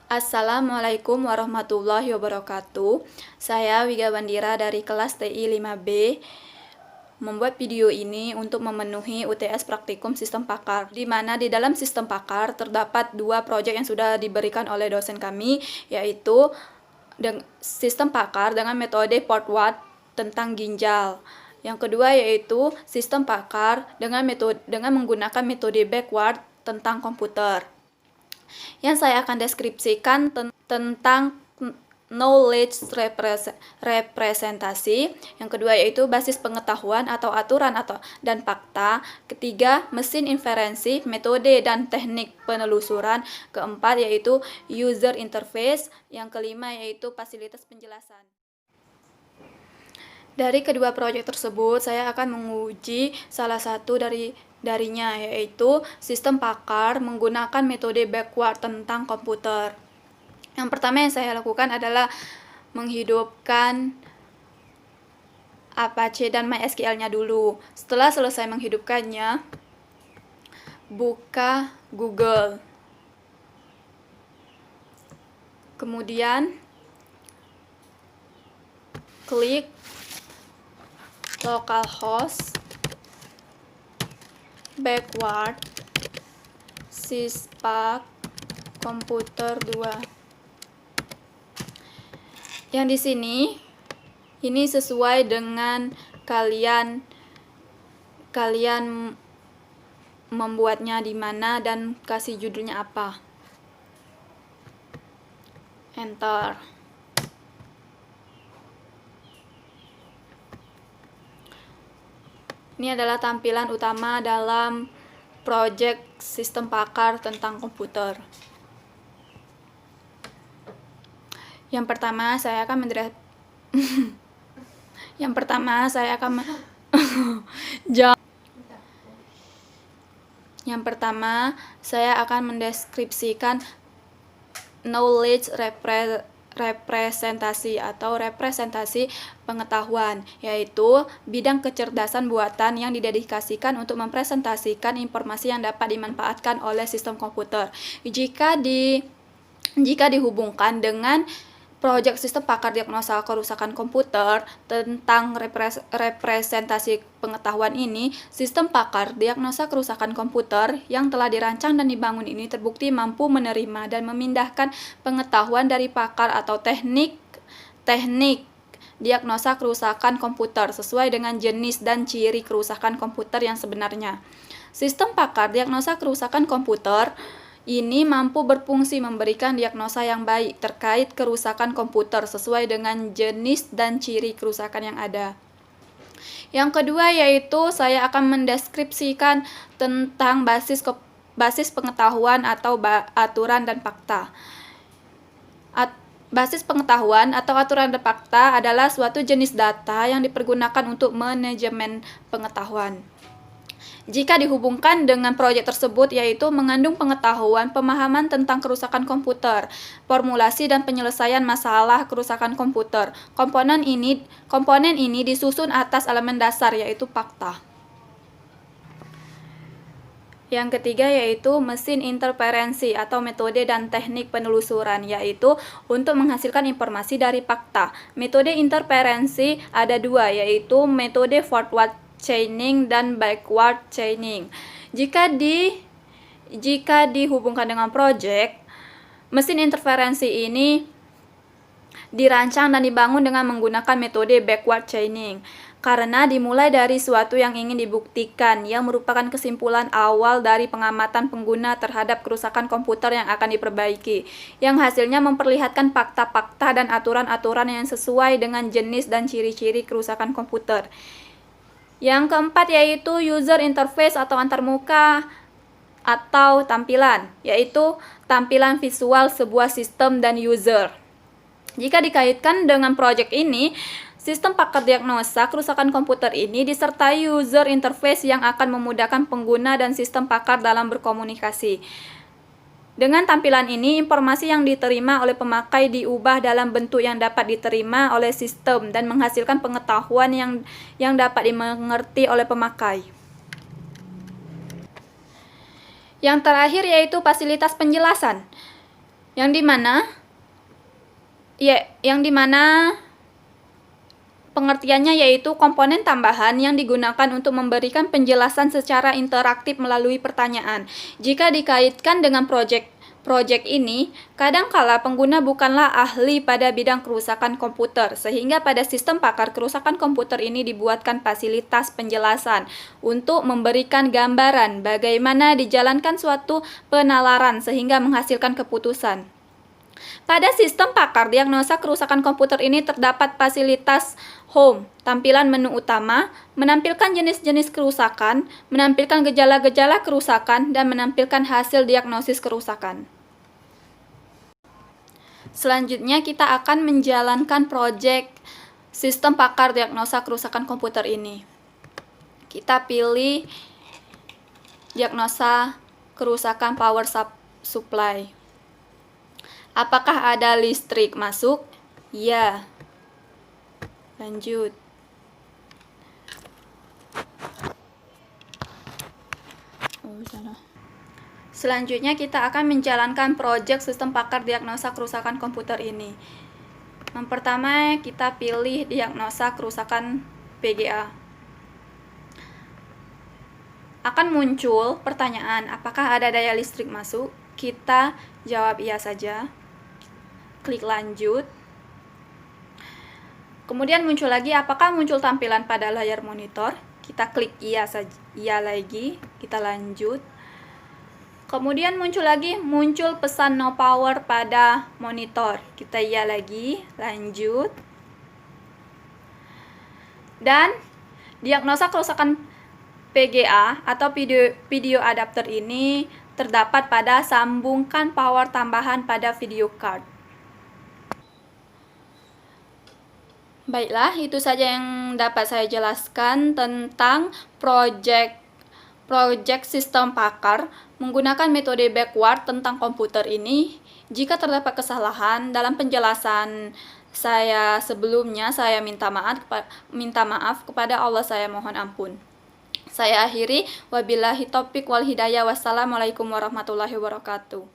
Assalamualaikum warahmatullahi wabarakatuh. Saya Wiga Bandira dari kelas TI 5B membuat video ini untuk memenuhi UTS Praktikum Sistem Pakar, di mana di dalam Sistem Pakar terdapat dua proyek yang sudah diberikan oleh dosen kami, yaitu Sistem Pakar dengan metode Portward tentang ginjal. Yang kedua yaitu Sistem Pakar dengan menggunakan metode Backward tentang komputer. Yang saya akan deskripsikan tentang knowledge representasi. Yang kedua yaitu basis pengetahuan atau aturan dan fakta. Ketiga, mesin inferensi, metode dan teknik penelusuran. Keempat yaitu user interface. Yang kelima yaitu fasilitas penjelasan. Dari kedua proyek tersebut, saya akan menguji salah satu darinya, yaitu Sistem Pakar menggunakan metode Backward tentang komputer. Yang pertama yang saya lakukan adalah menghidupkan Apache dan MySQL-nya dulu. Setelah selesai menghidupkannya, buka Google. Kemudian klik localhost backward syspack komputer 2. Yang di sini ini sesuai dengan kalian membuatnya di mana dan kasih judulnya apa. Enter. Ini adalah tampilan utama dalam proyek Sistem Pakar tentang komputer. Yang pertama saya akan mendeskripsikan knowledge representasi atau representasi pengetahuan, yaitu bidang kecerdasan buatan yang didedikasikan untuk mempresentasikan informasi yang dapat dimanfaatkan oleh sistem komputer. Jika dihubungkan dengan proyek Sistem Pakar Diagnosa Kerusakan Komputer tentang representasi pengetahuan ini, Sistem Pakar Diagnosa Kerusakan Komputer yang telah dirancang dan dibangun ini terbukti mampu menerima dan memindahkan pengetahuan dari pakar atau teknik diagnosa kerusakan komputer sesuai dengan jenis dan ciri kerusakan komputer yang sebenarnya. Sistem Pakar Diagnosa Kerusakan Komputer ini mampu berfungsi memberikan diagnosa yang baik terkait kerusakan komputer sesuai dengan jenis dan ciri kerusakan yang ada. Yang kedua yaitu saya akan mendeskripsikan tentang basis pengetahuan atau aturan dan fakta. Basis pengetahuan atau aturan dan fakta adalah suatu jenis data yang dipergunakan untuk manajemen pengetahuan. Jika dihubungkan dengan proyek tersebut, yaitu mengandung pengetahuan, pemahaman tentang kerusakan komputer, formulasi dan penyelesaian masalah kerusakan komputer. Komponen ini disusun atas elemen dasar, yaitu fakta. Yang ketiga yaitu mesin interferensi atau metode dan teknik penelusuran, yaitu untuk menghasilkan informasi dari fakta. Metode interferensi ada dua, yaitu metode forward chaining dan backward chaining. Jika dihubungkan dengan proyek, mesin interferensi ini dirancang dan dibangun dengan menggunakan metode backward chaining karena dimulai dari suatu yang ingin dibuktikan yang merupakan kesimpulan awal dari pengamatan pengguna terhadap kerusakan komputer yang akan diperbaiki, yang hasilnya memperlihatkan fakta-fakta dan aturan-aturan yang sesuai dengan jenis dan ciri-ciri kerusakan komputer. Yang keempat yaitu user interface atau antarmuka atau tampilan, yaitu tampilan visual sebuah sistem dan user. Jika dikaitkan dengan proyek ini, Sistem Pakar Diagnosa Kerusakan Komputer ini disertai user interface yang akan memudahkan pengguna dan sistem pakar dalam berkomunikasi. Dengan tampilan ini, informasi yang diterima oleh pemakai diubah dalam bentuk yang dapat diterima oleh sistem dan menghasilkan pengetahuan yang dapat dimengerti oleh pemakai. Yang terakhir yaitu fasilitas penjelasan. yang dimana pengertiannya yaitu komponen tambahan yang digunakan untuk memberikan penjelasan secara interaktif melalui pertanyaan. Jika dikaitkan dengan proyek ini, kadangkala pengguna bukanlah ahli pada bidang kerusakan komputer, sehingga pada sistem pakar kerusakan komputer ini dibuatkan fasilitas penjelasan untuk memberikan gambaran bagaimana dijalankan suatu penalaran sehingga menghasilkan keputusan. Pada sistem pakar diagnosa kerusakan komputer ini terdapat fasilitas home, tampilan menu utama, menampilkan jenis-jenis kerusakan, menampilkan gejala-gejala kerusakan, dan menampilkan hasil diagnosis kerusakan. Selanjutnya kita akan menjalankan proyek sistem pakar diagnosa kerusakan komputer ini. Kita pilih diagnosa kerusakan power supply. Apakah ada listrik masuk? Ya. Lanjut. Selanjutnya kita akan menjalankan proyek sistem pakar diagnosa kerusakan komputer ini. Yang pertama kita pilih diagnosa kerusakan PGA. Akan muncul pertanyaan, apakah ada daya listrik masuk? Kita jawab iya saja. Klik lanjut. Kemudian muncul lagi, apakah muncul tampilan pada layar monitor? Kita klik iya saja, iya lagi, kita lanjut. Kemudian muncul pesan no power pada monitor. Kita iya lagi, lanjut. Dan diagnosa kerusakan PGA atau video adapter ini terdapat pada sambungkan power tambahan pada video card. Baiklah, itu saja yang dapat saya jelaskan tentang proyek sistem pakar menggunakan metode backward tentang komputer ini. Jika terdapat kesalahan dalam penjelasan saya sebelumnya, saya minta maaf kepada Allah, saya mohon ampun. Saya akhiri, wabillahi taufiq wal hidayah, wassalamualaikum warahmatullahi wabarakatuh.